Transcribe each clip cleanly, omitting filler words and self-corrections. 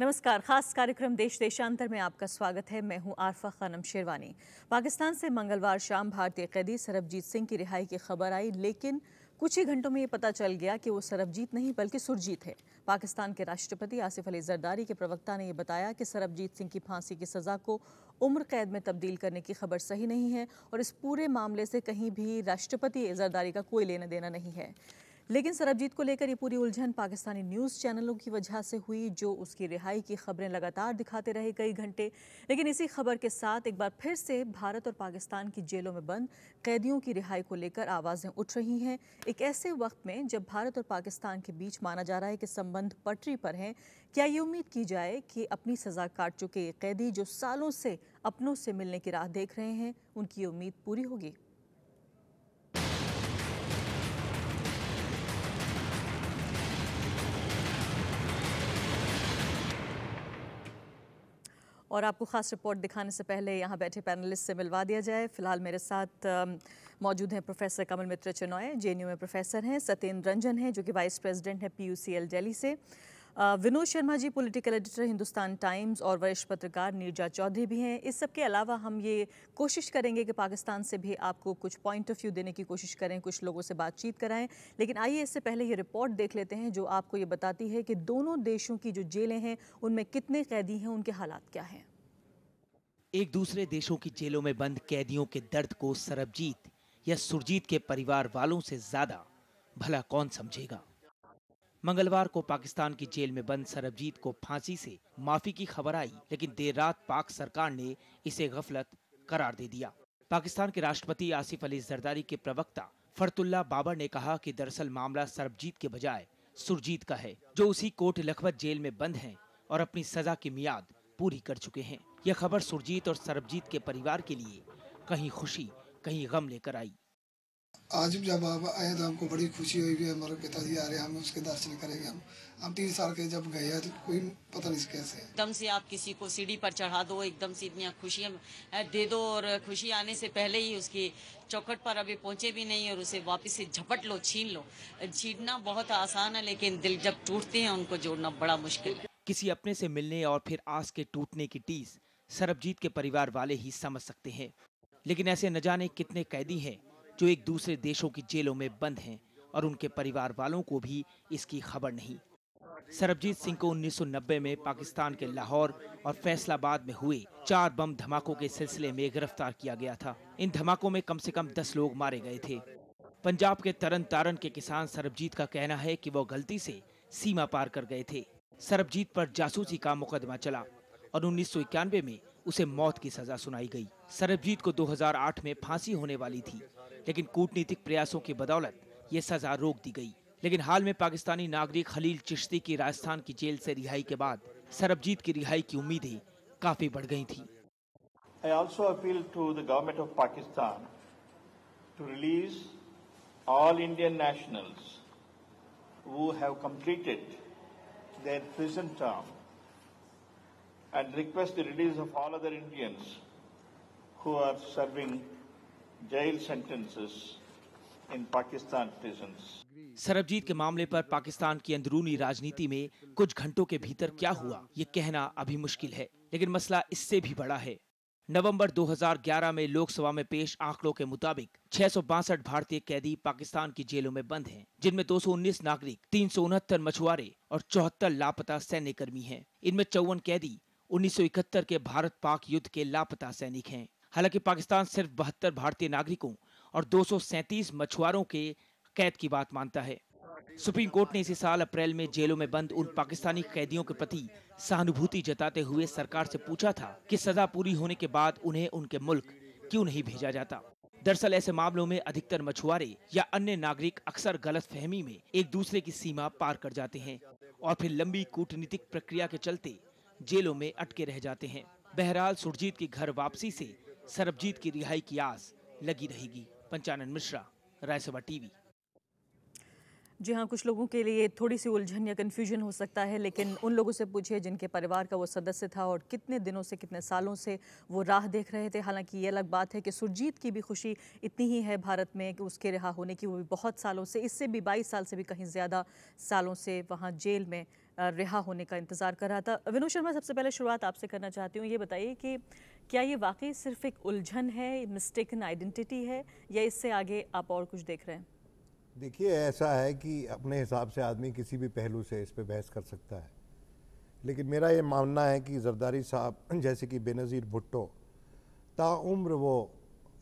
नमस्कार। खास कार्यक्रम देश देशांतर में आपका स्वागत है। मैं हूं आरफा खानम शेरवानी। पाकिस्तान से मंगलवार शाम भारतीय कैदी सरबजीत सिंह की रिहाई की खबर आई, लेकिन कुछ ही घंटों में ये पता चल गया कि वो सरबजीत नहीं बल्कि सुरजीत है। पाकिस्तान के राष्ट्रपति आसिफ अली जरदारी के प्रवक्ता ने यह बताया कि सरबजीत सिंह की फांसी की सजा को उम्र कैद में तब्दील करने की खबर सही नहीं है और इस पूरे मामले से कहीं भी राष्ट्रपति जरदारी का कोई लेना देना नहीं है। लेकिन सरबजीत को लेकर ये पूरी उलझन पाकिस्तानी न्यूज़ चैनलों की वजह से हुई, जो उसकी रिहाई की खबरें लगातार दिखाते रहे कई घंटे। लेकिन इसी खबर के साथ एक बार फिर से भारत और पाकिस्तान की जेलों में बंद कैदियों की रिहाई को लेकर आवाज़ें उठ रही हैं। एक ऐसे वक्त में जब भारत और पाकिस्तान के बीच माना जा रहा है कि संबंध पटरी पर हैं, क्या ये उम्मीद की जाए कि अपनी सज़ा काट चुके ये कैदी जो सालों से अपनों से मिलने की राह देख रहे हैं, उनकी उम्मीद पूरी होगी? और आपको खास रिपोर्ट दिखाने से पहले यहाँ बैठे पैनलिस्ट से मिलवा दिया जाए। फिलहाल मेरे साथ मौजूद हैं प्रोफेसर कमल मित्र चिनॉय, जेएनयू में प्रोफेसर हैं, सत्येंद्र रंजन हैं जो कि वाइस प्रेसिडेंट हैं PUCL दिल्ली से, Vinod Sharma ji political editor Hindustan times और वरिष्ठ पत्रकार नीरजा चौधरी भी हैं। इस सब के अलावा हम ये कोशिश करेंगे कि पाकिस्तान से भी आपको कुछ पॉइंट ऑफ व्यू देने की कोशिश करें, कुछ लोगों से बातचीत कराएं। लेकिन आइए इससे पहले ये रिपोर्ट देख लेते हैं जो आपको ये बताती है कि दोनों देशों की जो जेलें हैं उनमें कितने कैदी हैं, उनके हालात क्या हैं। एक दूसरे देशों की जेलों में बंद कैदियों के दर्द को सरबजीत या सुरजीत के परिवार वालों से ज्यादा भला कौन समझेगा। मंगलवार को पाकिस्तान की जेल में बंद सरबजीत को फांसी से माफी की खबर आई, लेकिन देर रात पाक सरकार ने इसे गफलत करार दे दिया। पाकिस्तान के राष्ट्रपति आसिफ अली जरदारी के प्रवक्ता फरतुल्ला बाबर ने कहा कि दरअसल मामला सरबजीत के बजाय सुरजीत का है, जो उसी कोट लखपत जेल में बंद हैं और अपनी सजा की मियाद पूरी कर चुके हैं। यह खबर सुरजीत और सरबजीत के परिवार के लिए कहीं खुशी कहीं गम लेकर आई। आज जब आप आए तो हमको बड़ी खुशी हुई भी, हमारे पिताजी आ रहे हैं, हम उसके दर्शन करेंगे। हम 3 साल के जब गए हैं तो कोई पता नहीं कैसे एकदम से आप किसी को सीढ़ी पर चढ़ा दो, एकदम से इतनी खुशियाँ दे दो और खुशी आने से पहले ही उसकी चौखट पर अभी पहुंचे भी नहीं और उसे वापस से झपट लो, छीन लो। छीनना बहुत आसान है, लेकिन दिल जब टूटते हैं उनको जोड़ना बड़ा मुश्किल है। किसी अपने से मिलने और फिर आस के टूटने की टीस सरबजीत के परिवार वाले ही समझ सकते हैं। लेकिन ऐसे न जाने कितने कैदी हैं जो एक दूसरे देशों की जेलों में बंद हैं और उनके परिवार वालों को भी इसकी खबर नहीं। सरबजीत सिंह को 1990 में पाकिस्तान के लाहौर और फैसलाबाद में हुए 4 बम धमाकों के सिलसिले में गिरफ्तार किया गया था। इन धमाकों में कम से कम 10 लोग मारे गए थे। पंजाब के तरन तारन के किसान सरबजीत का कहना है कि वो गलती से सीमा पार कर गए थे। सरबजीत पर जासूसी का मुकदमा चला और 1991 में उसे मौत की सजा सुनाई गई। सरबजीत को 2008 में फांसी होने वाली थी, लेकिन कूटनीतिक प्रयासों की बदौलत ये सजा रोक दी गई। लेकिन हाल में पाकिस्तानी नागरिक खलील चिश्ती की राजस्थान की जेल से रिहाई के बाद सरबजीत की रिहाई की उम्मीदें काफी बढ़ गई थी। I also appeal to the government of Pakistan to release all Indian nationals who have completed their prison term and request the release of all other Indians who are serving jail sentences in Pakistan prisons. Sarabjit के मामले पर पाकिस्तान की अंदरूनी राजनीति में कुछ घंटों के भीतर क्या हुआ ये कहना अभी मुश्किल है, लेकिन मसला इससे भी बड़ा है। नवंबर 2011 में लोकसभा में पेश आंकड़ों के मुताबिक 662 भारतीय कैदी पाकिस्तान की जेलों में बंद हैं, जिनमें 219 नागरिक, 369 मछुआरे और 74 लापता सैन्य कर्मी हैं। इनमें 54 कैदी 1971 के भारत पाक युद्ध के लापता सैनिक हैं। हालांकि पाकिस्तान सिर्फ 72 भारतीय नागरिकों और 237 मछुआरों के कैद की बात मानता है। सुप्रीम कोर्ट ने इसी साल अप्रैल में जेलों में बंद उन पाकिस्तानी कैदियों के प्रति सहानुभूति जताते हुए सरकार से पूछा था कि सजा पूरी होने के बाद उन्हें उनके मुल्क क्यों नहीं भेजा जाता। दरअसल ऐसे मामलों में अधिकतर मछुआरे या अन्य नागरिक अक्सर गलतफहमी में एक दूसरे की सीमा पार कर जाते हैं और फिर लंबी कूटनीतिक प्रक्रिया के चलते जेलों में अटके रह जाते हैं। बहरहाल सुरजीत की घर वापसी से सरबजीत की रिहाई की आस लगी रहेगी। पंचानन मिश्रा, रायसभा टीवी। जी हाँ, कुछ लोगों के लिए थोड़ी सी उलझन या कन्फ्यूजन हो सकता है, लेकिन उन लोगों से पूछिए जिनके परिवार का वो सदस्य था और कितने दिनों से, कितने सालों से वो राह देख रहे थे। हालांकि ये अलग बात है कि सुरजीत की भी खुशी इतनी ही है भारत में कि उसके रिहा होने की, वो भी बहुत सालों से, इससे भी 22 साल से भी कहीं ज़्यादा सालों से वहाँ जेल में रिहा होने का इंतज़ार कर रहा था। विनोद शर्मा, सबसे पहले शुरुआत आपसे करना चाहती हूँ। ये बताइए कि क्या ये वाकई सिर्फ एक उलझन है, मिस्टेकन आइडेंटिटी है, या इससे आगे आप और कुछ देख रहे हैं? देखिए, ऐसा है कि अपने हिसाब से आदमी किसी भी पहलू से इस पे बहस कर सकता है, लेकिन मेरा ये मानना है कि जरदारी साहब जैसे कि बेनज़ीर भुट्टो ताउम्र वो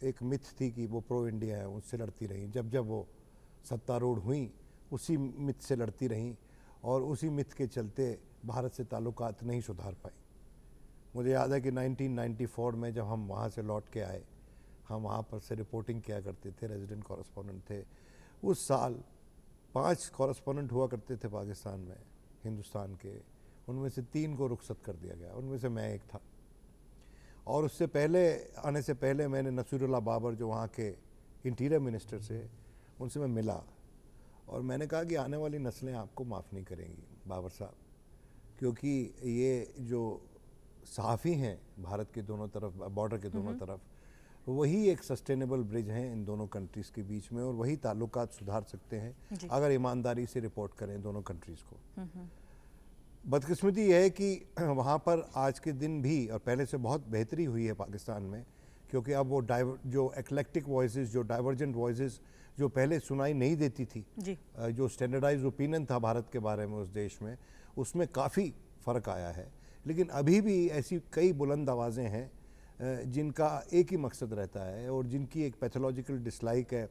एक मिथ थी कि वो प्रो इंडिया है, उससे लड़ती रहीं। जब जब वो सत्तारूढ़ हुई उसी मिथ से लड़ती रहीं और उसी मिथ के चलते भारत से ताल्लुकात नहीं सुधार पाई। मुझे याद है कि 1994 में जब हम वहाँ से लौट के आए, हम वहाँ पर से रिपोर्टिंग किया करते थे, रेजिडेंट कॉरेस्पॉन्डेंट थे। उस साल 5 कॉरेस्पॉन्डेंट हुआ करते थे पाकिस्तान में, हिंदुस्तान के, उनमें से 3 को रुखसत कर दिया गया, उनमें से मैं एक था। और उससे पहले आने से पहले मैंने नसीरुल्लाह बाबर जो वहाँ के इंटीरियर मिनिस्टर से, उनसे मैं मिला और मैंने कहा कि आने वाली नस्लें आपको माफ़ नहीं करेंगी बाबर साहब, क्योंकि ये जो सहाफ़ी हैं भारत के दोनों तरफ, बॉर्डर के दोनों तरफ, वही एक सस्टेनेबल ब्रिज हैं इन दोनों कंट्रीज़ के बीच में, और वही ताल्लुकात सुधार सकते हैं अगर ईमानदारी से रिपोर्ट करें दोनों कंट्रीज़ को। बदकिस्मती यह है कि वहाँ पर आज के दिन भी, और पहले से बहुत बेहतरी हुई है पाकिस्तान में, क्योंकि अब वो जो एक्लेक्टिक वॉइसेस, जो डाइवर्जेंट वॉइसेस जो पहले सुनाई नहीं देती थी, जो स्टैंडर्डाइज ओपिनियन था भारत के बारे में उस देश में, उसमें काफ़ी फ़र्क आया है। लेकिन अभी भी ऐसी कई बुलंद आवाज़ें हैं जिनका एक ही मकसद रहता है और जिनकी एक पैथोलॉजिकल डिसलाइक है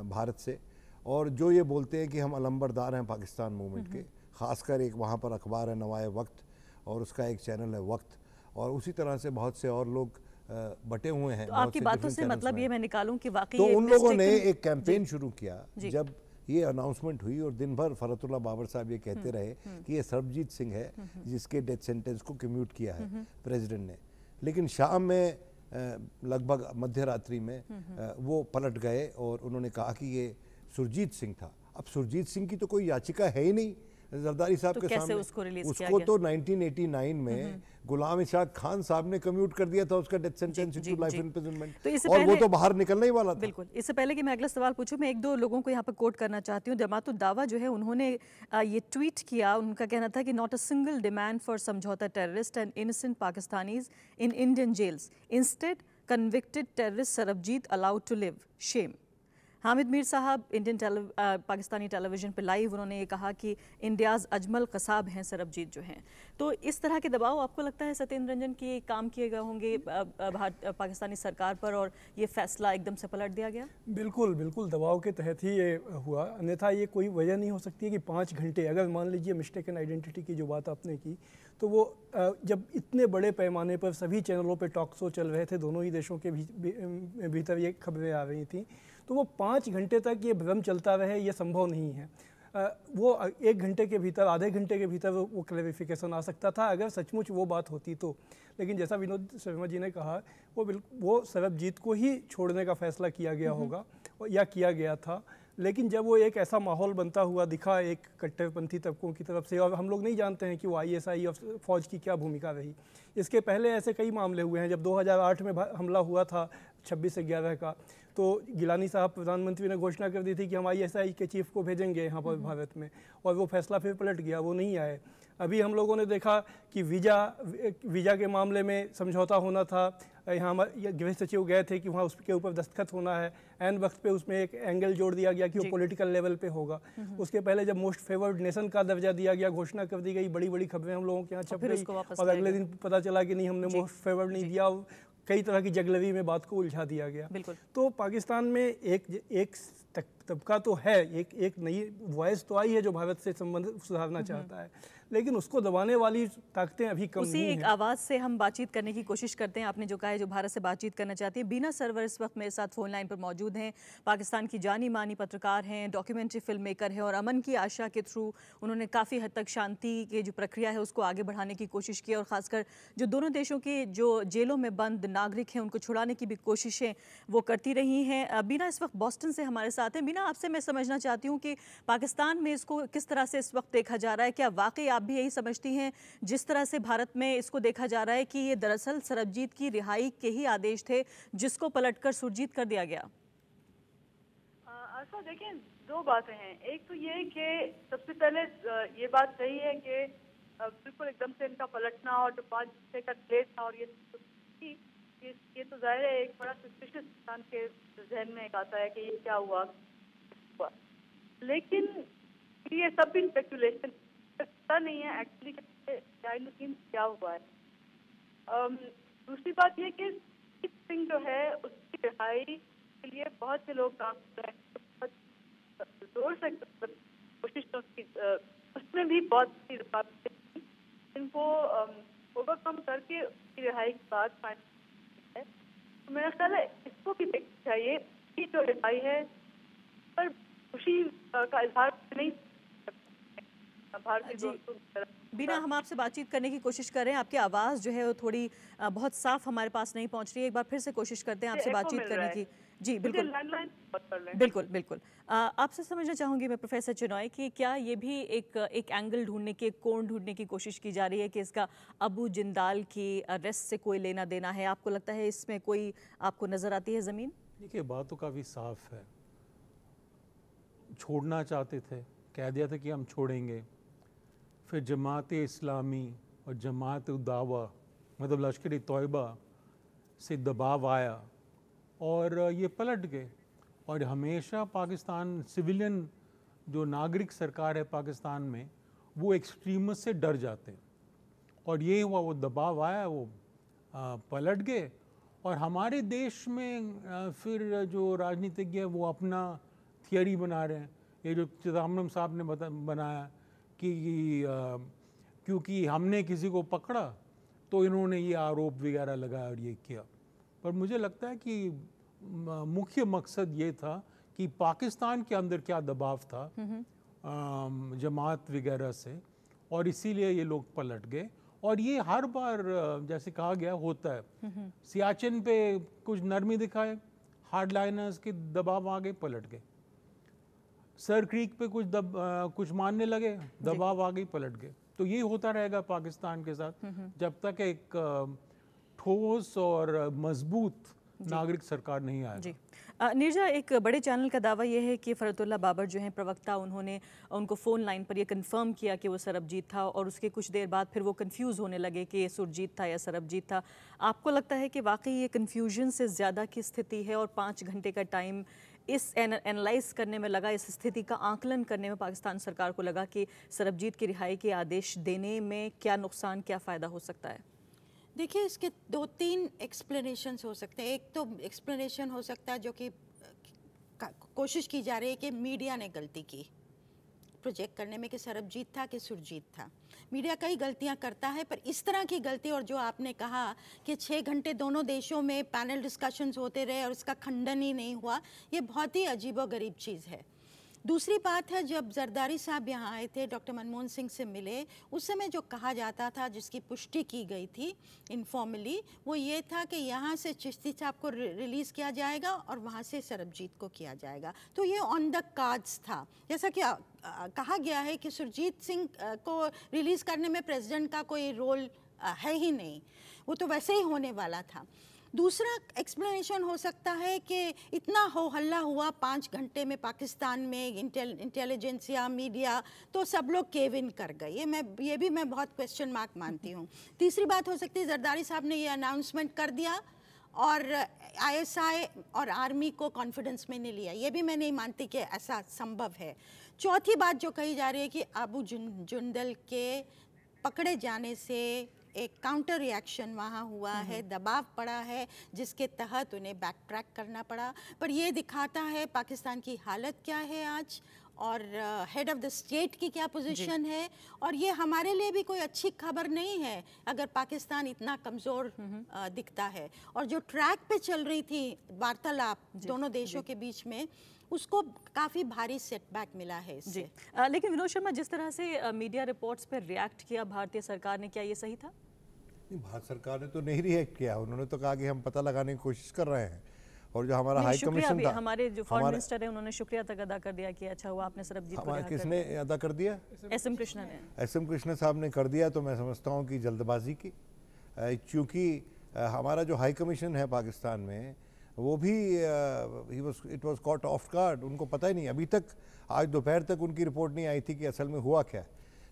भारत से, और जो ये बोलते हैं कि हम अलंबरदार हैं पाकिस्तान मूवमेंट के। ख़ासकर एक वहाँ पर अखबार है नवाए वक्त, और उसका एक चैनल है वक्त, और उसी तरह से बहुत से और लोग बटे हुए हैं। तो आपकी बातों से मतलब ये मैं निकालूं कि वाकई तो उन लोगों ने एक कैंपेन शुरू किया जब ये अनाउंसमेंट हुई, और दिन भर फरतुल्लाह बाबर साहब ये कहते रहे कि ये सरबजीत सिंह है जिसके डेथ सेंटेंस को कम्यूट किया है प्रेसिडेंट ने। लेकिन शाम में लगभग मध्य रात्रि में वो पलट गए और उन्होंने कहा कि ये सुरजीत सिंह था। अब सुरजीत सिंह की तो कोई याचिका है ही नहीं जरदारी साहब के सामने। उसको तो 1989 में गुलाम इशाक खान साहब ने कम्यूट कर दिया था उसका death sentence to life imprisonment, और वो तो बाहर निकलना ही वाला था। बिल्कुल। इससे पहले कि मैं अगला सवाल पूछूं, मैं 1-2 लोगों को यहाँ पर कोट करना चाहती हूँ। जमातुल दावा जो है, उन्होंने ये ट्वीट किया, उनका कहना था कि not a single demand for Samjhauta terrorist and innocent Pakistanis in Indian jails, instead convicted terrorist Sarabjit allowed to live, shame. Hamid Mir Sahab Pakistani television पर लाइव उन्होंने ये कहा कि इंडियाज़ अजमल कसाब हैं सरबजीत जो हैं। तो इस तरह के दबाव आपको लगता है सत्येंद्र रंजन की काम किए गए होंगे पाकिस्तानी सरकार पर, और ये फैसला एकदम से पलट दिया गया? बिल्कुल बिल्कुल दबाव के तहत ही ये हुआ, अन्यथा ये कोई वजह नहीं हो सकती है कि 5 घंटे, अगर मान लीजिए मिस्टेकन आइडेंटिटी की जो बात आपने की, तो वो जब इतने बड़े पैमाने पर सभी चैनलों पर टॉक शो चल रहे थे, दोनों ही देशों के भीतर ये खबरें आ रही थी, तो वो 5 घंटे तक ये भ्रम चलता रहे, ये संभव नहीं है। वो 1 घंटे के भीतर, आधे घंटे के भीतर वो क्लैरिफिकेशन आ सकता था अगर सचमुच वो बात होती तो। लेकिन जैसा विनोद शर्मा जी ने कहा, वो सरबजीत को ही छोड़ने का फैसला किया गया होगा या किया गया था। लेकिन जब वो एक ऐसा माहौल बनता हुआ दिखा एक कट्टरपंथी तबकों की तरफ से, और हम लोग नहीं जानते हैं कि वो ISI और फौज की क्या भूमिका रही। इसके पहले ऐसे कई मामले हुए हैं। जब 2008 में हमला हुआ था 26/11 का, तो गिलानी साहब प्रधानमंत्री ने घोषणा कर दी थी कि हम ISI के चीफ को भेजेंगे यहाँ पर भारत में, और वो फैसला फिर पलट गया, वो नहीं आए। अभी हम लोगों ने देखा कि वीज़ा के मामले में समझौता होना था, यहाँ गृह सचिव गए थे कि वहाँ उसके ऊपर दस्तखत होना है, एन वक्त पे उसमें एक एंगल जोड़ दिया गया कि वो पॉलिटिकल लेवल पे होगा। उसके पहले जब मोस्ट फेवर्ड नेशन का दर्जा दिया गया, घोषणा कर दी गई, बड़ी बड़ी खबरें हम लोगों के यहाँ छप गई, और अगले दिन पता चला कि नहीं, हमने मोस्ट फेवर्ड नहीं दिया। कई तरह की जगलवी में बात को उलझा दिया गया। तो पाकिस्तान में एक तबका तो है, एक नई वॉइस तो आई है जो भारत से संबंध सुधारना चाहता है, लेकिन उसको दबाने वाली ताकतें अभी कम नहीं हैं। उसी एक आवाज़ से हम बातचीत करने की कोशिश करते हैं। आपने जो कहा है, जो भारत से बातचीत करना चाहती है। बीना सरवर इस वक्त मेरे साथ फ़ोन लाइन पर मौजूद हैं। पाकिस्तान की जानी मानी पत्रकार हैं, डॉक्यूमेंट्री फिल्म मेकर हैं, और अमन की आशा के थ्रू उन्होंने काफ़ी हद तक शांति की जो प्रक्रिया है उसको आगे बढ़ाने की कोशिश की, और ख़ासकर जो दोनों देशों के जो जेलों में बंद नागरिक हैं उनको छुड़ाने की भी कोशिशें वो करती रही हैं। बीना इस वक्त बॉस्टन से हमारे साथ हैं। बीना, आपसे मैं समझना चाहती हूँ कि पाकिस्तान में इसको किस तरह से इस वक्त देखा जा रहा है? क्या वाकई आप भी यही समझती हैं जिस तरह से भारत में इसको देखा जा रहा है कि ये दरअसल सरबजीत की रिहाई के ही आदेश थे जिसको पलटकर सुरजीत कर दिया गया? देखिए, 2 बातें हैं। एक तो ये कि सबसे पहले ये बात सही है कि बिल्कुल एकदम से इनका पलटना और जो 5 घंटे का डिले था और ये तो जाहिर है एक बड़ा सस्पिशियस इंसान के जहन में एक आता है कि ये क्या हुआ। लेकिन ये सब भी स्पेकुलेशन, पता नहीं है एक्चुअली क्या हुआ है। दूसरी बात ये कि सिंह जो है उसकी रिहाई के लिए बहुत से लोग काम कर रहे हैं, जोर से कोशिश उसमें भी बहुत सी रुकावटें थी जिनको ओवरकम करके उसकी रिहाई के बाद है। तो मेरा ख्याल है इसको भी देखना चाहिए कि जो रिहाई है पर खुशी का इजहार नहीं भारतीय दोस्तों। बीना, हम आपसे बातचीत करने की कोशिश कर रहे हैं, आपकी आवाज़ जो है वो थोड़ी बहुत साफ हमारे पास नहीं पहुंच रही है। एक बार फिर से कोशिश करते हैं आपसे बातचीत करने की। जी बिल्कुल बिल्कुल बिल्कुल। आपसे समझना चाहूँगी मैं प्रोफेसर चिनॉय कि क्या ये भी एक एंगल ढूंढने की, एक कोण ढूंढने की कोशिश की जा रही है कि इसका अबू जिंदाल की अरेस्ट से कोई लेना देना है? आपको लगता है इसमें कोई आपको नज़र आती है ज़मीन? देखिए, बात तो काफ़ी साफ है। छोड़ना चाहते थे, कह दिया था कि हम छोड़ेंगे, फिर जमात इस्लामी और जमात उदावा मतलब लश्कर तोयबा से दबाव आया और ये पलट गए। और हमेशा पाकिस्तान सिविलियन जो नागरिक सरकार है पाकिस्तान में, वो एक्सट्रीमिस्ट से डर जाते हैं और ये हुआ, वो दबाव आया, वो पलट गए। और हमारे देश में फिर जो राजनीतिज्ञ है वो अपना थियरी बना रहे हैं। ये जो चिदम्बरम साहब ने बनाया कि क्योंकि हमने किसी को पकड़ा तो इन्होंने ये आरोप वगैरह लगाया और ये किया। पर मुझे लगता है कि मुख्य मकसद ये था कि पाकिस्तान के अंदर क्या दबाव था जमात वगैरह से, और इसीलिए ये लोग पलट गए। और ये हर बार जैसे कहा गया होता है। सियाचिन पे कुछ नरमी दिखाए, हार्डलाइनर्स के दबाव आ गए, पलट गए। सर क्रीक पे कुछ मानने लगे, दबाव आ गई, पलट गए। तो ये होता रहेगा पाकिस्तान के साथ जब तक एक ठोस और मजबूत नागरिक सरकार नहीं आएगा। नीरजा, एक बड़े चैनल का दावा यह है कि फरहतुल्लाह बाबर जो हैं प्रवक्ता, उन्होंने उनको फ़ोन लाइन पर यह कंफर्म किया कि वो सरबजीत था और उसके कुछ देर बाद फिर वो कंफ्यूज होने लगे कि ये सुरजीत था या सरबजीत था। आपको लगता है कि वाकई ये कन्फ्यूजन से ज़्यादा की स्थिति है और 5 घंटे का टाइम इस एनालाइज करने में लगा, इस स्थिति का आकलन करने में पाकिस्तान सरकार को लगा कि सरबजीत की रिहाई के आदेश देने में क्या नुकसान, क्या फ़ायदा हो सकता है? देखिए, इसके 2-3 एक्सप्लेनेशंस हो सकते हैं। एक तो एक्सप्लेनेशन हो सकता है जो कि कोशिश की जा रही है कि मीडिया ने गलती की प्रोजेक्ट करने में कि सरबजीत था कि सुरजीत था। मीडिया कई गलतियां करता है, पर इस तरह की गलती, और जो आपने कहा कि 6 घंटे दोनों देशों में पैनल डिस्कशंस होते रहे और उसका खंडन ही नहीं हुआ, ये बहुत ही अजीबोगरीब चीज़ है। दूसरी बात है, जब जरदारी साहब यहाँ आए थे, डॉक्टर मनमोहन सिंह से मिले, उस समय जो कहा जाता था, जिसकी पुष्टि की गई थी इनफॉर्मली, वो ये था कि यहाँ से चिश्ती साहब को रिलीज़ किया जाएगा और वहाँ से सरबजीत को किया जाएगा। तो ये ऑन द कार्ड्स था। जैसा कि कहा गया है कि सुरजीत सिंह को रिलीज़ करने में प्रेसिडेंट का कोई रोल है ही नहीं, वो तो वैसे ही होने वाला था। दूसरा एक्सप्लेनेशन हो सकता है कि इतना हो हल्ला हुआ 5 घंटे में पाकिस्तान में, इंटेलिजेंसिया, मीडिया, तो सब लोग केव इन कर गए। ये भी मैं बहुत क्वेश्चन मार्क मानती हूँ। तीसरी बात हो सकती है, जरदारी साहब ने ये अनाउंसमेंट कर दिया और ISI और आर्मी को कॉन्फिडेंस में नहीं लिया। ये भी मैं नहीं मानती कि ऐसा संभव है। चौथी बात जो कही जा रही है कि अबू जुंदल के पकड़े जाने से एक काउंटर रिएक्शन वहाँ हुआ है, दबाव पड़ा है, जिसके तहत उन्हें बैक ट्रैक करना पड़ा। पर ये दिखाता है पाकिस्तान की हालत क्या है आज, और हेड ऑफ़ द स्टेट की क्या पोजीशन है। और ये हमारे लिए भी कोई अच्छी खबर नहीं है अगर पाकिस्तान इतना कमज़ोर दिखता है। और जो ट्रैक पे चल रही थी वार्तालाप दोनों देशों के बीच में, उसको काफ़ी भारी सेटबैक मिला है इससे। लेकिन विनोद शर्मा, जिस तरह से मीडिया रिपोर्ट्स पर रिएक्ट किया भारतीय सरकार ने, क्या ये सही था? नहीं, भारत सरकार ने तो नहीं रिएक्ट किया। उन्होंने तो कहा कि हम पता लगाने की कोशिश कर रहे हैं। और जो हमारा हाई कमीशन था, हमारे जो फॉरेन मिनिस्टर है, उन्होंने शुक्रिया तक अदा कर दिया कि अच्छा हुआ आपने सरबजीत को रिहा कर दिया। किसने अदा कर दिया? SM कृष्णा ने। SM कृष्णा साहब ने कर दिया। तो मैं समझता हूँ कि जल्दबाजी की, क्योंकि हमारा जो हाई कमीशन है पाकिस्तान में, वो भी it was cot of guard, उनको पता ही नहीं, अभी तक आज दोपहर तक उनकी रिपोर्ट नहीं आई थी कि असल में हुआ क्या है।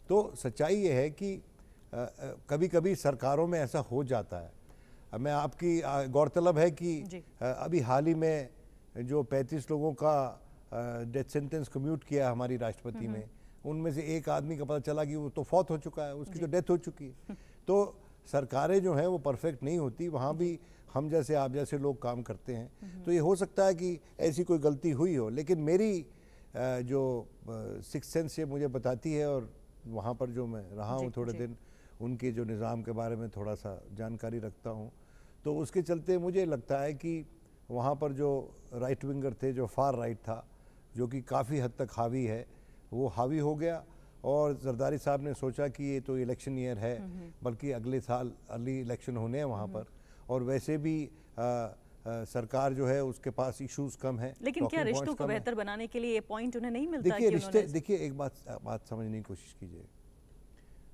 तो सच्चाई ये है कि कभी कभी सरकारों में ऐसा हो जाता है। मैं आपकी गौरतलब है कि अभी हाल ही में जो 35 लोगों का डेथ सेंटेंस कम्यूट किया हमारी राष्ट्रपति ने, उनमें से एक आदमी का पता चला कि वो तो फौत हो चुका है, उसकी तो डेथ हो चुकी है। तो सरकारें जो हैं वो परफेक्ट नहीं होती, वहाँ भी हम जैसे आप जैसे लोग काम करते हैं। तो ये हो सकता है कि ऐसी कोई गलती हुई हो, लेकिन मेरी जो सिक्स सेंस ये मुझे बताती है, और वहाँ पर जो मैं रहा हूँ थोड़े दिन, उनके जो निज़ाम के बारे में थोड़ा सा जानकारी रखता हूँ, तो उसके चलते मुझे लगता है कि वहाँ पर जो राइट विंगर थे, जो फार राइट था, जो कि काफ़ी हद तक हावी है, वो हावी हो गया। और जरदारी साहब ने सोचा कि ये तो इलेक्शन ईयर है, बल्कि अगले साल अर्ली इलेक्शन होने हैं वहाँ पर, और वैसे भी सरकार जो है उसके पास इश्यूज कम है। लेकिन क्या रिश्तों को बेहतर बनाने के लिए ये पॉइंट उन्हें नहीं मिलता? देखिए रिश्ते, देखिए एक बात समझने की कोशिश कीजिए,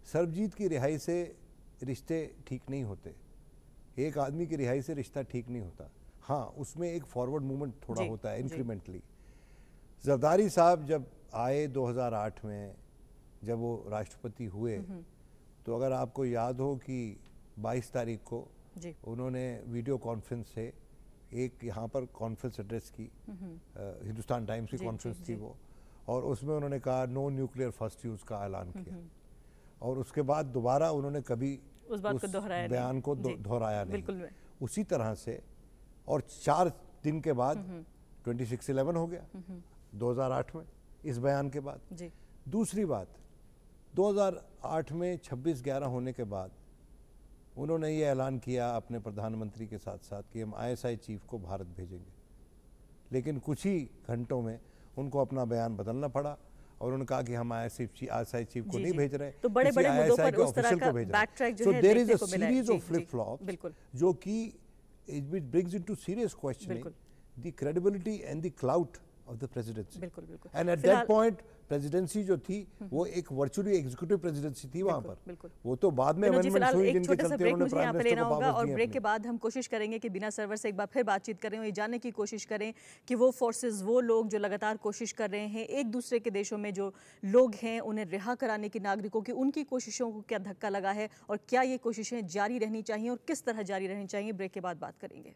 सरबजीत की रिहाई से रिश्ते ठीक नहीं होते, एक आदमी की रिहाई से रिश्ता ठीक नहीं होता। हाँ, उसमें एक फॉरवर्ड मूवमेंट थोड़ा होता है इंक्रीमेंटली। जरदारी साहब जब आए 2008 में, जब वो राष्ट्रपति हुए, तो अगर आपको याद हो कि 22 तारीख को उन्होंने वीडियो कॉन्फ्रेंस से एक यहाँ पर कॉन्फ्रेंस एड्रेस की, हिंदुस्तान टाइम्स की कॉन्फ्रेंस थी वो, और उसमें उन्होंने कहा नो न्यूक्लियर फर्स्ट यूज़ का ऐलान किया, और उसके बाद दोबारा उन्होंने कभी उस बात को दोहराया बयान को दोहराया नहीं। उसी तरह से, और 4 दिन के बाद 26/11 हो गया 2008 में इस बयान के बाद। दूसरी बात, 2008 में 26/11 होने के बाद उन्होंने ये ऐलान किया अपने प्रधानमंत्री के साथ साथ कि हम ISI चीफ को भारत भेजेंगे, लेकिन कुछ ही घंटों में उनको अपना बयान बदलना पड़ा, और उन्होंने कहा कि हम ISI चीफ को नहीं भेज रहे, तो बड़े-बड़े मुद्दों पर उस तरह का बैकट्रैक जो है देखने को मिला है। सीरीज ऑफ फ्लिप फ्लॉप्स जो कि it brings into serious questioning the credibility and the clout of the presidency. And at that point presidency जो थी वो एक वर्चुअली एग्जीक्यूटिव प्रेसिडेंसी थी वहाँ पर। वो तो बाद में अमेंडमेंट्स हुई जिनके चलते उन्होंने प्राइम मिनिस्टर को पावर्स दिए। और ब्रेक के बाद हम कोशिश करेंगे कि बिना सर्वर से एक बार फिर बातचीत करें और ये जानने की कोशिश करें कि वो फोर्सेस, वो लोग जो लगातार कोशिश कर रहे हैं, एक दूसरे के देशों में जो लोग हैं उन्हें रिहा कराने की, नागरिकों की, उनकी कोशिशों को क्या धक्का लगा है और क्या ये कोशिशें जारी रहनी चाहिए और किस तरह जारी रहनी चाहिए, ब्रेक के बाद बात करेंगे।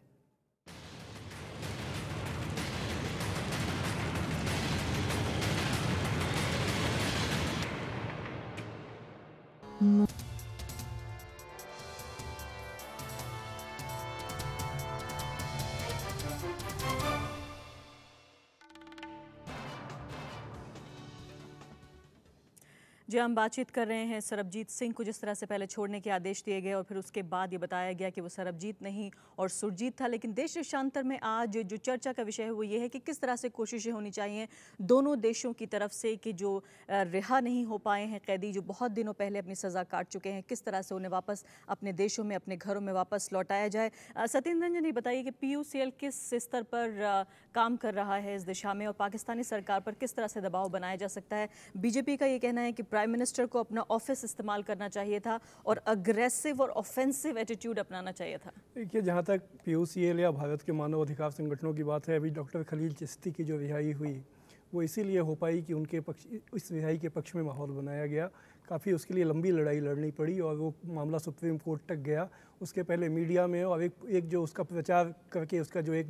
जी, हम बातचीत कर रहे हैं सरबजीत सिंह को जिस तरह से पहले छोड़ने के आदेश दिए गए और फिर उसके बाद ये बताया गया कि वो सरबजीत नहीं और सुरजीत था। लेकिन देश देशांतर में आज जो चर्चा का विषय है वो ये है कि किस तरह से कोशिशें होनी चाहिए दोनों देशों की तरफ से कि जो रिहा नहीं हो पाए हैं कैदी, जो बहुत दिनों पहले अपनी सज़ा काट चुके हैं, किस तरह से उन्हें वापस अपने देशों में, अपने घरों में वापस लौटाया जाए। सत्येंद्र रंजन, ये बताइए कि PUCL किस स्तर पर काम कर रहा है इस दिशा में और पाकिस्तानी सरकार पर किस तरह से दबाव बनाया जा सकता है? BJP का ये कहना है कि प्राइम मिनिस्टर को अपना ऑफिस इस्तेमाल करना चाहिए था और अग्रेसिव और ऑफेंसिव एटीट्यूड अपनाना चाहिए था। देखिए, जहाँ तक PUCL या भारत के मानव अधिकार संगठनों की बात है, अभी डॉक्टर खलील चिश्ती की जो रिहाई हुई वो इसीलिए हो पाई कि उनके पक्ष, इस रिहाई के पक्ष में माहौल बनाया गया। काफ़ी उसके लिए लंबी लड़ाई लड़नी पड़ी और वो मामला सुप्रीम कोर्ट तक गया। उसके पहले मीडिया में और एक जो उसका प्रचार करके उसका जो एक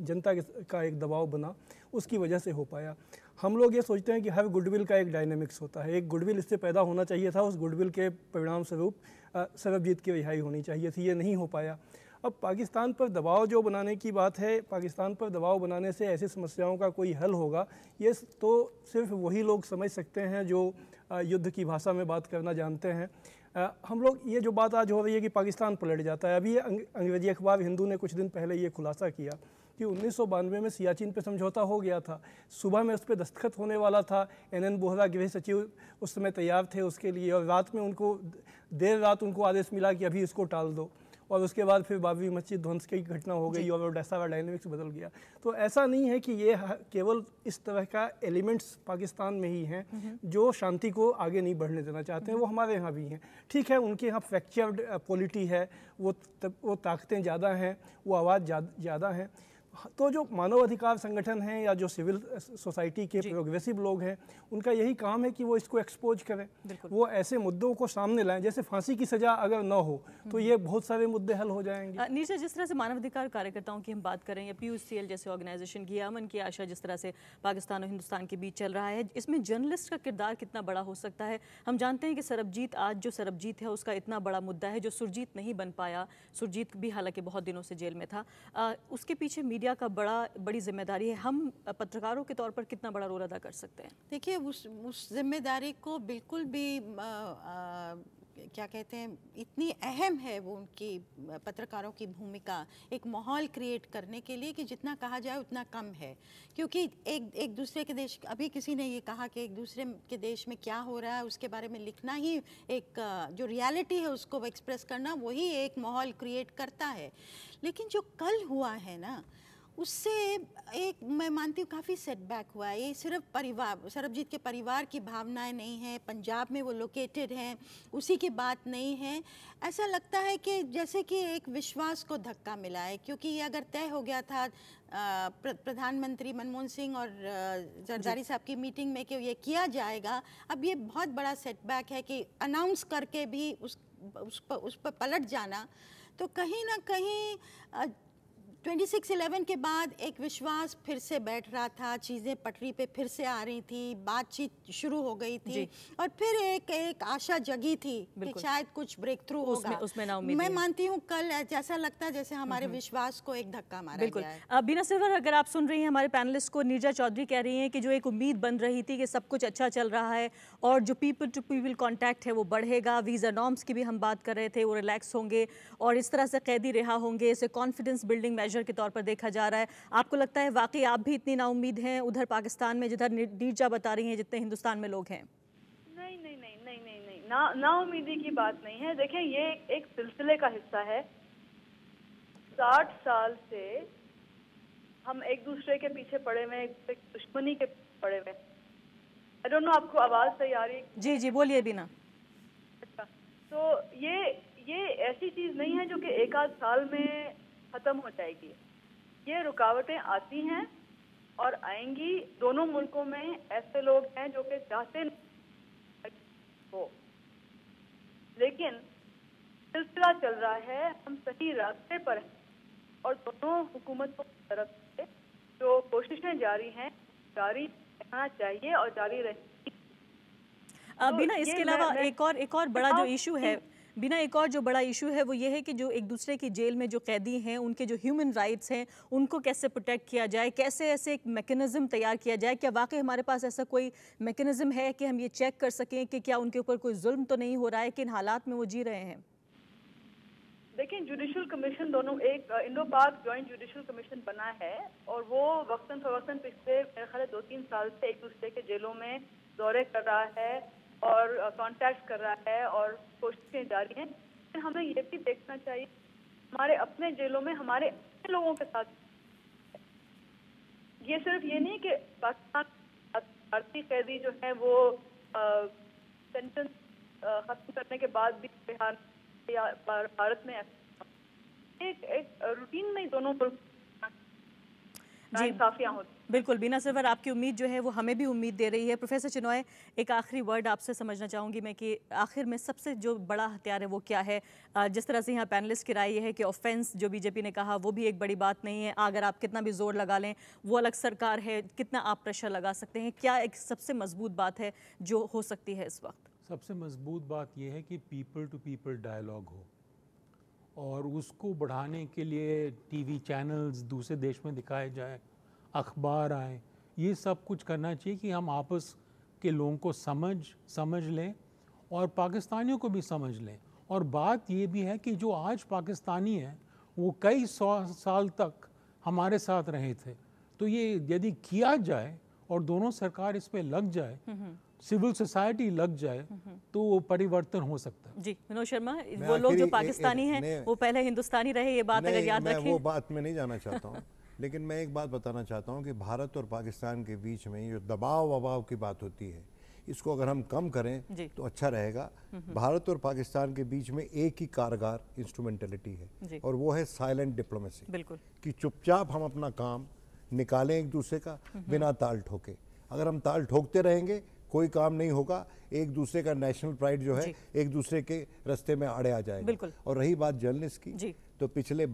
जनता का एक दबाव बना, उसकी वजह से हो पाया। हम लोग ये सोचते हैं कि हर गुडविल का एक डायनेमिक्स होता है, एक गुडविल इससे पैदा होना चाहिए था, उस गुडविल के परिणाम स्वरूप सरबजीत की रिहाई होनी चाहिए थी, ये नहीं हो पाया। अब पाकिस्तान पर दबाव जो बनाने की बात है, पाकिस्तान पर दबाव बनाने से ऐसी समस्याओं का कोई हल होगा, ये तो सिर्फ वही लोग समझ सकते हैं जो युद्ध की भाषा में बात करना जानते हैं। हम लोग ये जो बात आज हो रही है कि पाकिस्तान पलट जाता है, अभी अंग्रेजी अखबार हिंदू ने कुछ दिन पहले ये खुलासा किया कि 1992 में सियाचिन पे समझौता हो गया था, सुबह में उस पर दस्तखत होने वाला था। NN बोहरा गृह सचिव उस समय तैयार थे उसके लिए, और रात में उनको देर रात उनको आदेश मिला कि अभी इसको टाल दो, और उसके बाद फिर बाबरी मस्जिद ध्वंस की घटना हो गई और सारा डायनेमिक्स बदल गया। तो ऐसा नहीं है कि ये केवल इस तरह का एलिमेंट्स पाकिस्तान में ही हैं जो शांति को आगे नहीं बढ़ने देना चाहते हैं, वो हमारे यहाँ भी हैं। ठीक है, उनके यहाँ फ्रैक्चर्ड पॉलिटी है, वो ताकतें ज़्यादा हैं, वो आवाज़ ज़्यादा हैं। तो जो मानवाधिकार संगठन हैं या जो सिविल सोसाइटी के प्रोग्रेसिव लोग हैं, उनका यही काम है कि वो इसको एक्सपोज करें, वो ऐसे मुद्दों को सामने लाएं। जैसे फांसी की सज़ा अगर ना हो तो ये बहुत सारे मुद्दे हल हो जाएंगे। नीचे जिस तरह से मानवाधिकार कार्यकर्ताओं की हम बात करें या PUCL जैसे ऑर्गेनाइजेशन की, अमन की आशा जिस तरह से पाकिस्तान और हिंदुस्तान के बीच चल रहा है, इसमें जर्नलिस्ट का किरदार कितना बड़ा हो सकता है? हम जानते हैं कि सरबजीत, आज जो सरबजीत है उसका इतना बड़ा मुद्दा है, जो सुरजीत नहीं बन पाया, सुरजीत भी हालांकि बहुत दिनों से जेल में था, उसके पीछे मीडिया का बड़ी जिम्मेदारी है। हम पत्रकारों के तौर पर कितना बड़ा रोल अदा कर सकते हैं? देखिए, उस जिम्मेदारी को बिल्कुल भी क्या कहते हैं, इतनी अहम है वो उनकी पत्रकारों की भूमिका एक माहौल क्रिएट करने के लिए कि जितना कहा जाए उतना कम है। क्योंकि एक दूसरे के देश, अभी किसी ने ये कहा कि एक दूसरे के देश में क्या हो रहा है उसके बारे में लिखना ही एक जो रियलिटी है उसको एक्सप्रेस करना, वही एक माहौल क्रिएट करता है। लेकिन जो कल हुआ है ना, उससे एक मैं मानती हूँ काफ़ी सेटबैक हुआ है। ये सिर्फ परिवार, सरबजीत के परिवार की भावनाएं नहीं हैं, पंजाब में वो लोकेटेड हैं, उसी की बात नहीं है। ऐसा लगता है कि जैसे कि एक विश्वास को धक्का मिला है, क्योंकि ये अगर तय हो गया था प्रधानमंत्री मनमोहन सिंह और जरदारी साहब की मीटिंग में कि ये किया जाएगा, अब ये बहुत बड़ा सेटबैक है कि अनाउंस करके भी उस पर पलट जाना। तो कहीं ना कहीं 26/11 के बाद एक विश्वास फिर से बैठ रहा था, चीज़ें पटरी पे फिर से आ रही थी, बातचीत शुरू हो गई थी और फिर एक आशा जगी थी कि शायद कुछ ब्रेक थ्रू होगा। उसमें ना उम्मीद मैं मानती हूँ कल जैसा लगता है जैसे हमारे विश्वास को एक धक्का मारा गया है। बीना सिल्वर, अगर आप सुन रही हैं हमारे पैनलिस्ट को, नीरजा चौधरी कह रही हैं कि जो एक उम्मीद बन रही थी कि सब कुछ अच्छा चल रहा है और जो पीपल टू पीपल कॉन्टैक्ट है वो बढ़ेगा, वीज़ा नॉर्म्स की भी हम बात कर रहे थे, वो रिलैक्स होंगे और इस तरह से कैदी रिहा होंगे, इसे कॉन्फिडेंस बिल्डिंग मेजर के तौर पर देखा जा रहा है। आपको लगता है वाकई आप भी इतनी नाउम्मीद हैं उधर पाकिस्तान में जिधर नीरजा बता रही हैं जितने हिंदुस्तान में लोग हैं? नहीं, नाउम्मीदी की बात नहीं है। देखें, ये एक सिलसिले का हिस्सा है। 60 साल से हम एक दूसरे के पीछे पड़े हुए, एक दुश्मनी के पड़े हुए। आई डोंट नो आपको आवाज सही आ रही है? जी जी बोलिए बीना। अच्छा, तो ये ऐसी चीज नहीं है जो कि एक आध साल में खत्म हो जाएगी। ये रुकावटें आती हैं और आएंगी। दोनों मुल्कों में ऐसे लोग हैं जो कि चाहते हो, लेकिन सिलसिला चल रहा है, हम सही रास्ते पर हैं और दोनों हुकूमतों की तरफ से जो कोशिशें जारी हैं जारी रहना चाहिए और जारी रहेगी। बिना इसके अलावा एक और बड़ा जो इशू है, बिना एक और जो बड़ा इशू है वो ये है कि जो एक दूसरे की जेल में जो कैदी हैं उनके जो ह्यूमन राइट्स हैं उनको कैसे प्रोटेक्ट किया जाए, कैसे ऐसे एक मैकेनिज्म तैयार किया जाए। क्या वाकई हमारे पास ऐसा कोई मैकेनिज्म है कि हम ये चेक कर सकें कि क्या उनके ऊपर कोई जुल्म तो नहीं हो रहा है, किन हालात में वो जी रहे हैं? देखिए, जुडिशल कमीशन दोनों, एक इंडो पाक जॉइंट जुडिशल कमीशन बना है और वो वक्तन फवक्तन पिछले मेरे ख्याल 2-3 साल से एक दूसरे के जेलों में दौरे कर रहा है और कांटेक्ट कर रहा है और कोशिशें जारी हैं। फिर हमें ये भी देखना चाहिए हमारे अपने जेलों में हमारे अपने लोगों के साथ, ये सिर्फ ये नहीं कि पाकिस्तान भारतीय कैदी जो है वो सेंटेंस खत्म करने के बाद भी बिहार या भारत में एक रूटीन में दोनों काफियां होती। बिल्कुल बीना सिल्वर, आपकी उम्मीद जो है वो हमें भी उम्मीद दे रही है। प्रोफेसर चिनॉय, एक आखिरी वर्ड आपसे समझना चाहूँगी मैं कि आखिर में सबसे जो बड़ा हथियार है वो क्या है? जिस तरह से यहाँ पैनलिस्ट की राय ये है कि ऑफेंस जो बीजेपी ने कहा वो भी एक बड़ी बात नहीं है, अगर आप कितना भी जोर लगा लें वो अलग सरकार है, कितना आप प्रेशर लगा सकते हैं, क्या एक सबसे मजबूत बात है जो हो सकती है इस वक्त? सबसे मजबूत बात यह है कि पीपल टू पीपल डायलॉग हो और उसको बढ़ाने के लिए टीवी चैनल्स दूसरे देश में दिखाए जाए, अखबार आए, ये सब कुछ करना चाहिए कि हम आपस के लोगों को समझ लें और पाकिस्तानियों को भी समझ लें। और बात ये भी है कि जो आज पाकिस्तानी हैं वो कई 100 साल तक हमारे साथ रहे थे, तो ये यदि किया जाए और दोनों सरकार इस पे लग जाए, सिविल सोसाइटी लग जाए, तो वो परिवर्तन हो सकता है। जी मनोज शर्मा, वो लोग जो पाकिस्तानी हैं वो पहले हिंदुस्तानी रहे, ये बात अगर याद रखें। मैं वो बात में नहीं जाना चाहता हूँ लेकिन मैं एक बात बताना चाहता हूँ कि भारत और पाकिस्तान के बीच में ये दबाव वबाव की बात होती है, इसको अगर हम कम करें तो अच्छा रहेगा। भारत और पाकिस्तान के बीच में एक ही कारगर इंस्ट्रूमेंटलिटी है और वो है साइलेंट डिप्लोमेसी। बिल्कुल, कि चुपचाप हम अपना काम निकालें एक दूसरे का बिना ताल ठोके। अगर हम ताल ठोकते रहेंगे कोई काम नहीं होगा, एक दूसरे का नेशनल प्राइड जो है एक दूसरे के रास्ते में आड़े आ जाएगा। और रही बात जर्नलिस्ट की, तो पिछले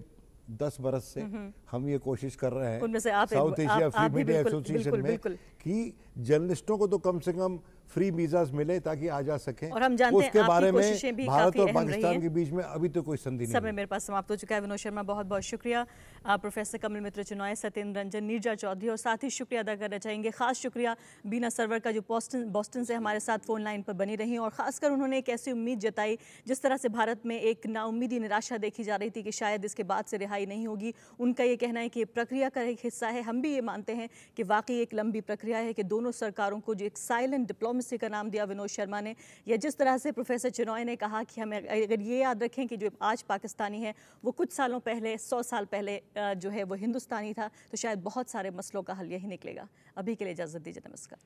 10 बरस से हम ये कोशिश कर रहे हैं south Asia free media association में कि जर्नलिस्टों को तो कम से कम फ्री वीजाज मिले ताकि आ जा सकें। और हम जानते उसके हैं बारे में भी भारत और पाकिस्तान के बीच में अभी तो कोई संधि नहीं। समय मेरे पास समाप्त हो चुका है। विनोद शर्मा, बहुत बहुत शुक्रिया। प्रोफेसर कमल मित्र चिनॉय, सत्येंद्र रंजन, नीरजा चौधरी, और साथ ही शुक्रिया अदा करना चाहेंगे, खास शुक्रिया बीना सरवर का जो बॉस्टन से हमारे साथ फोन लाइन पर बनी रही और खासकर उन्होंने एक ऐसी उम्मीद जताई जिस तरह से भारत में एक नाउम्मीदी, निराशा देखी जा रही थी कि शायद इसके बाद से रिहाई नहीं होगी। उनका ये कहना है कि प्रक्रिया का एक हिस्सा है। हम भी ये मानते हैं कि वाकई एक लंबी प्रक्रिया है कि दोनों सरकारों को जो एक साइलेंट डिप्लोमेसी का नाम दिया विनोद शर्मा ने, या जिस तरह से प्रोफेसर चिनॉय ने कहा कि हमें अगर ये याद रखें कि जो आज पाकिस्तानी है वो कुछ सालों पहले, 100 साल पहले जो है वो हिंदुस्तानी था, तो शायद बहुत सारे मसलों का हल यही निकलेगा। अभी के लिए इजाज़त दीजिए, नमस्कार।